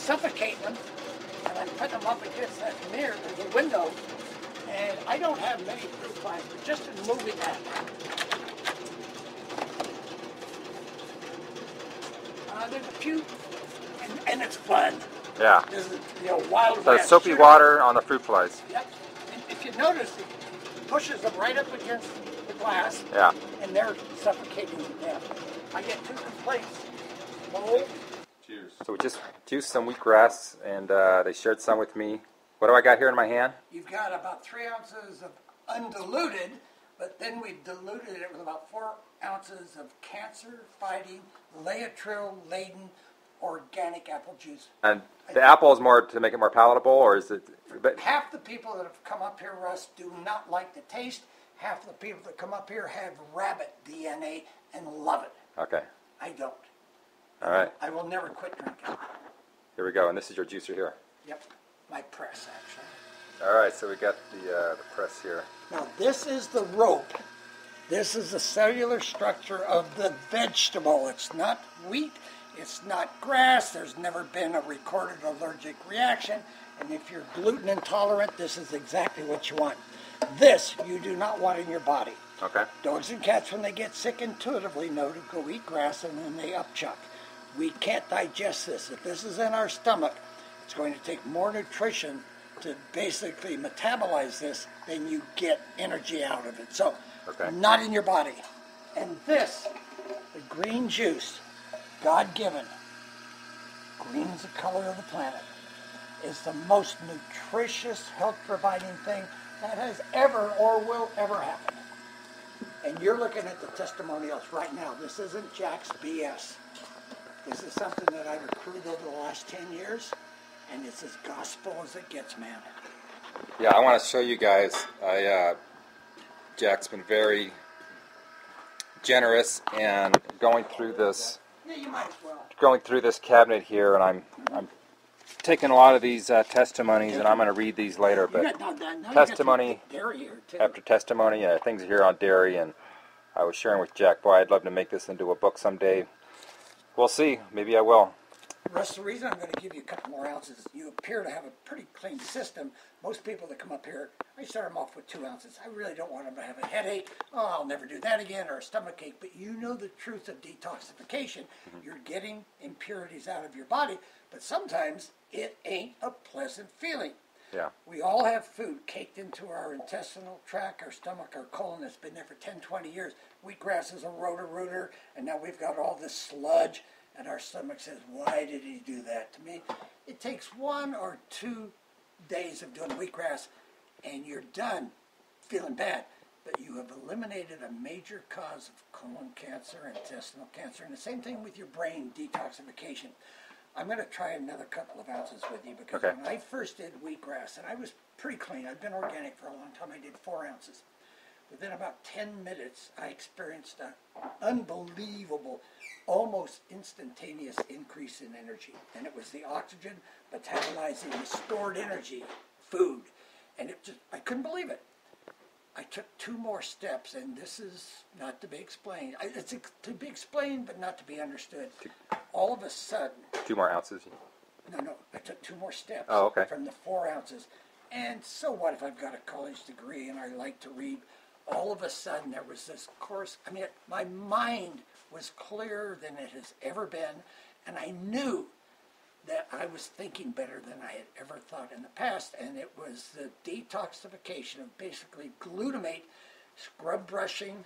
suffocating them, and I'm putting them up against that mirror, there's a window, and I don't have many fruit flies, but just in moving that. There's a few, and it's fun. Yeah. This is, wild So west. soapy water on the fruit flies. Yep. And if you notice, it pushes them right up against the glass. Yeah. And they're suffocating to death. I get 2 complaints. Mold. Cheers. So we just juiced some wheatgrass, and they shared some with me. What do I got here in my hand? You've got about 3 ounces of undiluted, but then we've diluted it with about 4 ounces of cancer-fighting, laetrile-laden organic apple juice. And the apple is more to make it more palatable, or is it? Half the people that have come up here, Russ, do not like the taste. Half the people that come up here have rabbit DNA and love it. Okay. I don't. All right. I will never quit drinking. Here we go, and this is your juicer here. Yep, my press actually. All right, so we got the press here. Now this is the rope. This is the cellular structure of the vegetable. It's not wheat. It's not grass. There's never been a recorded allergic reaction. And if you're gluten intolerant, this is exactly what you want. This you do not want in your body. Okay. Dogs and cats, when they get sick, intuitively know to go eat grass, and then they upchuck. We can't digest this. If this is in our stomach, it's going to take more nutrition to basically metabolize this than you get energy out of it. So, not in your body. And this, the green juice, God-given, green's the color of the planet, is the most nutritious, health-providing thing that has ever or will ever happen. And you're looking at the testimonials right now. This isn't Jack's BS. This is something that I've accrued over the last 10 years, and it's as gospel as it gets, man. Yeah, I want to show you guys. Jack's been very generous and going through this. Yeah, you might as well. Going through this cabinet here, and I'm taking a lot of these testimonies, and I'm going to read these later. But testimony after testimony, things here on dairy, and I was sharing with Jack, boy, I'd love to make this into a book someday. We'll see. Maybe I will. Russ, the reason I'm going to give you a couple more ounces, you appear to have a pretty clean system. Most people that come up here, I start them off with 2 ounces. I really don't want them to have a headache. Oh, I'll never do that again, or a stomach ache. But you know the truth of detoxification. You're getting impurities out of your body, but sometimes it ain't a pleasant feeling. Yeah. We all have food caked into our intestinal tract, our stomach, our colon that's been there for 10, 20 years. Wheatgrass is a rotor-rooter, and now we've got all this sludge, and our stomach says, why did he do that to me? It takes 1 or 2 days of doing wheatgrass, and you're done feeling bad. But you have eliminated a major cause of colon cancer, intestinal cancer, and the same thing with your brain detoxification. I'm going to try another couple of ounces with you because when I first did wheatgrass, and I was pretty clean, I'd been organic for a long time, I did 4 ounces. Within about 10 minutes, I experienced an unbelievable, almost instantaneous increase in energy. And it was the oxygen metabolizing the stored energy, food. And it just, I couldn't believe it. I took 2 more steps, and this is not to be explained. It's to be explained, but not to be understood. All of a sudden... 2 more ounces? No, I took 2 more steps from the 4 ounces. And so what if I've got a college degree and I like to read? All of a sudden there was this course. I mean, my mind was clearer than it has ever been, and I knew that I was thinking better than I had ever thought in the past, and it was the detoxification of basically glutamate, scrub brushing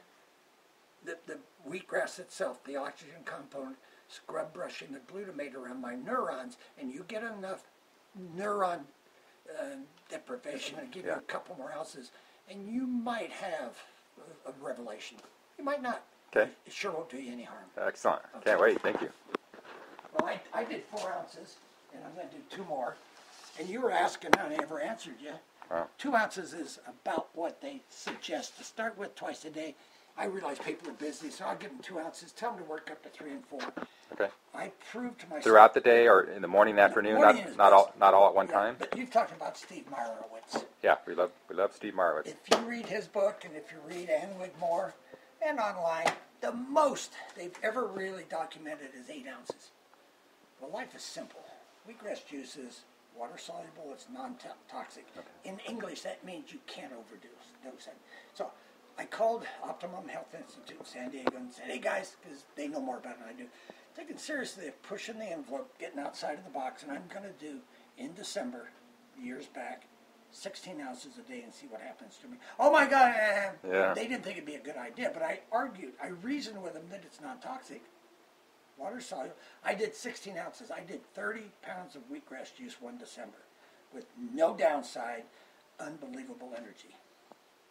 the wheatgrass itself, the oxygen component, scrub brushing the glutamate around my neurons, and you get enough neuron deprivation to give you a couple more ounces, and you might have a revelation. You might not. Okay. It sure won't do you any harm. Excellent. Okay. Can't wait. Thank you. Well, I did 4 ounces, and I'm going to do 2 more. And you were asking, and I never answered you. Wow. 2 ounces is about what they suggest to start with twice a day. I realize people are busy, so I'll give them 2 ounces. Tell them to work up to 3 and 4. Okay. I proved to myself throughout the day or in the morning, afternoon, not all at one time. But you've talked about Steve Meyerowitz. Yeah, we love Steve Meyerowitz. If you read his book, and if you read Ann Wigmore, and online, the most they've ever really documented is 8 ounces. Well, life is simple. Wheatgrass juice is water soluble, it's non-toxic. Okay. In English, that means you can't overdose it. So I called Optimum Health Institute in San Diego and said, hey guys, because they know more about it than I do, taking seriously, pushing the envelope, getting outside of the box, and I'm going to do, in December, years back, 16 ounces a day and see what happens to me. Oh my God, They didn't think it'd be a good idea, but I reasoned with them that it's non-toxic. Water soluble. I did 16 ounces. I did 30 pounds of wheatgrass juice one December with no downside, unbelievable energy.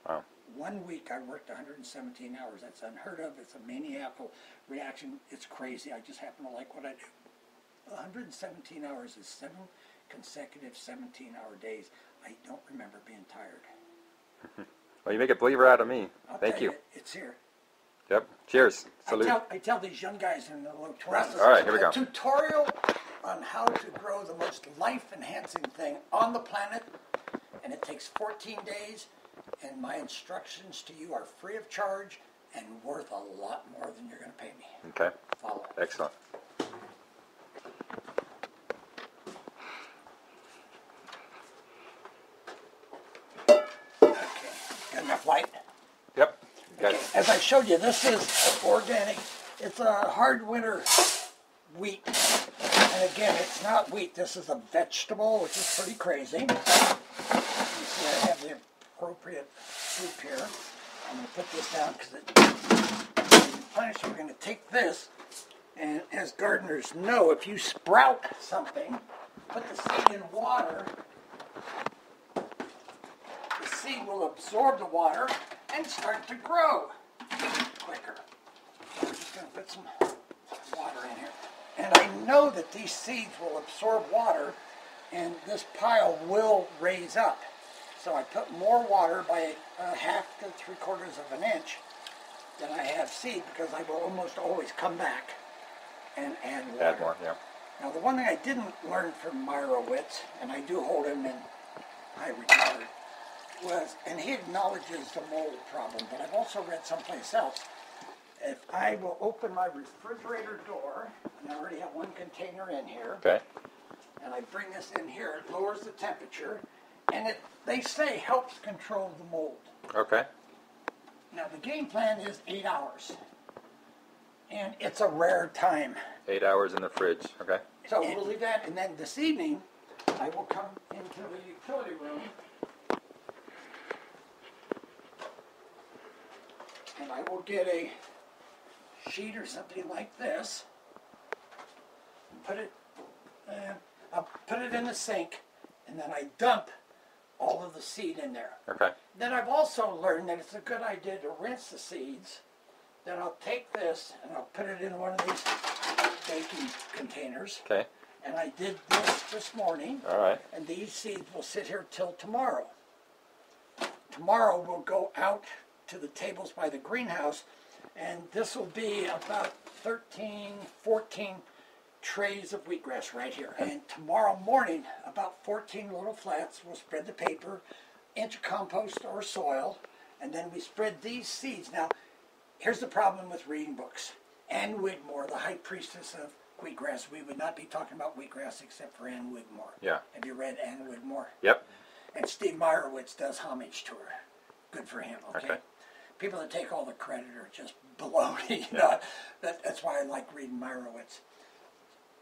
Wow. 1 week I worked 117 hours. That's unheard of. It's a maniacal reaction. It's crazy. I just happen to like what I do. 117 hours is 7 consecutive 17-hour days. I don't remember being tired. Well, you make a believer out of me. Thank you. It's here. Yep. Cheers. Salute. I tell these young guys in the low 20s. All right, here we go. A tutorial on how to grow the most life-enhancing thing on the planet, and it takes 14 days, and my instructions to you are free of charge and worth a lot more than you're going to pay me. Okay. Follow. Excellent. Okay. Got enough light? Yep. Okay. As I showed you, this is organic. It's a hard winter wheat. And again, it's not wheat. This is a vegetable, which is pretty crazy. You see, I have the appropriate soup here. I'm going to put this down because we're going to take this, and as gardeners know, if you sprout something, put the seed in water, the seed will absorb the water and start to grow quicker. So we're just going to put some water in here. And I know that these seeds will absorb water, and this pile will raise up. So I put more water by a half to 3/4 of an inch than I have seed, because I will almost always come back and add water. Add more, yeah. Now the one thing I didn't learn from Meyerowitz, and I do hold him in high regard, was, and he acknowledges the mold problem, but I've also read someplace else, if I will open my refrigerator door, and I already have one container in here, okay, and I bring this in here, it lowers the temperature, and it, they say, helps control the mold. okay. Now the game plan is 8 hours, and it's a rare time. 8 hours in the fridge, okay. So we'll leave that, and then this evening, I will come into the utility room, and I will get a sheet or something like this, and I'll put it in the sink, and then I dump all of the seed in there. Okay. Then I've also learned that it's a good idea to rinse the seeds. Then I'll take this and I'll put it in one of these baking containers. Okay. And I did this morning. All right. And these seeds will sit here till tomorrow. Tomorrow we'll go out to the tables by the greenhouse, and this will be about 13, 14 trays of wheatgrass right here. And tomorrow morning, about 14 little flats, we'll spread the paper, inch of compost or soil, and then we spread these seeds. Now, here's the problem with reading books. Ann Wigmore, the high priestess of wheatgrass, we would not be talking about wheatgrass except for Ann Wigmore. Yeah. Have you read Ann Wigmore? Yep. And Steve Meyerowitz does homage to her. Good for him, okay? People that take all the credit are just baloney. You know? That's why I like reading Meyerowitz.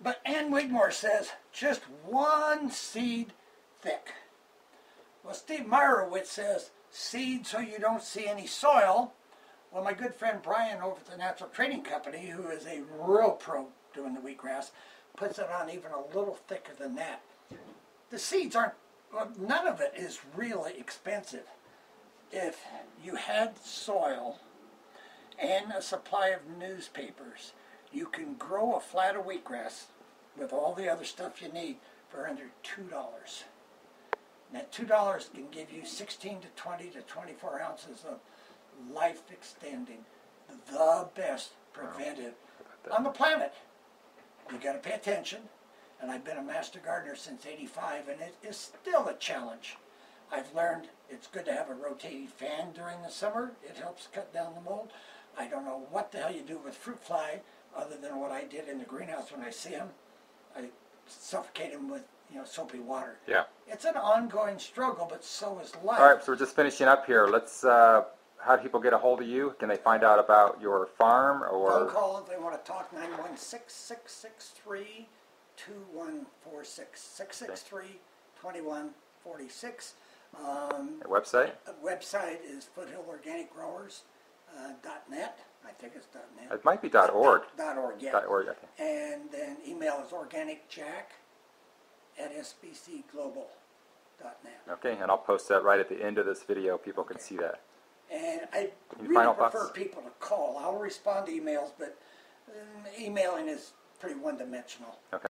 But Ann Wigmore says, just one seed thick. Well, Steve Meyerowitz says, seed so you don't see any soil. Well, my good friend Brian over at the Natural Trading Company, who is a real pro doing the wheatgrass, puts it on even a little thicker than that. The seeds aren't, well, none of it is really expensive. If you had soil and a supply of newspapers, you can grow a flat of wheatgrass with all the other stuff you need for under $2. And that $2 can give you 16 to 20 to 24 ounces of life-extending, the best preventive on the planet. You got to pay attention, and I've been a master gardener since '85, and it is still a challenge. I've learned it's good to have a rotating fan during the summer. It helps cut down the mold. I don't know what the hell you do with fruit fly other than what I did in the greenhouse when I see them. I suffocate them with soapy water. Yeah. It's an ongoing struggle, but so is life. All right, so we're just finishing up here. Let's. How do people get a hold of you? Can they find out about your farm or? Phone call if they want to talk, 916-663-2146. 663-2146. Website? The website is foothillorganicgrowers.net. I think it's .net. It might be .org. .org, yeah. .org, okay. And then email is organicjack@sbcglobal.net. Okay, and I'll post that right at the end of this video. People can see that. And I Any really final prefer thoughts? people to call. I'll respond to emails, but emailing is pretty one-dimensional. Okay.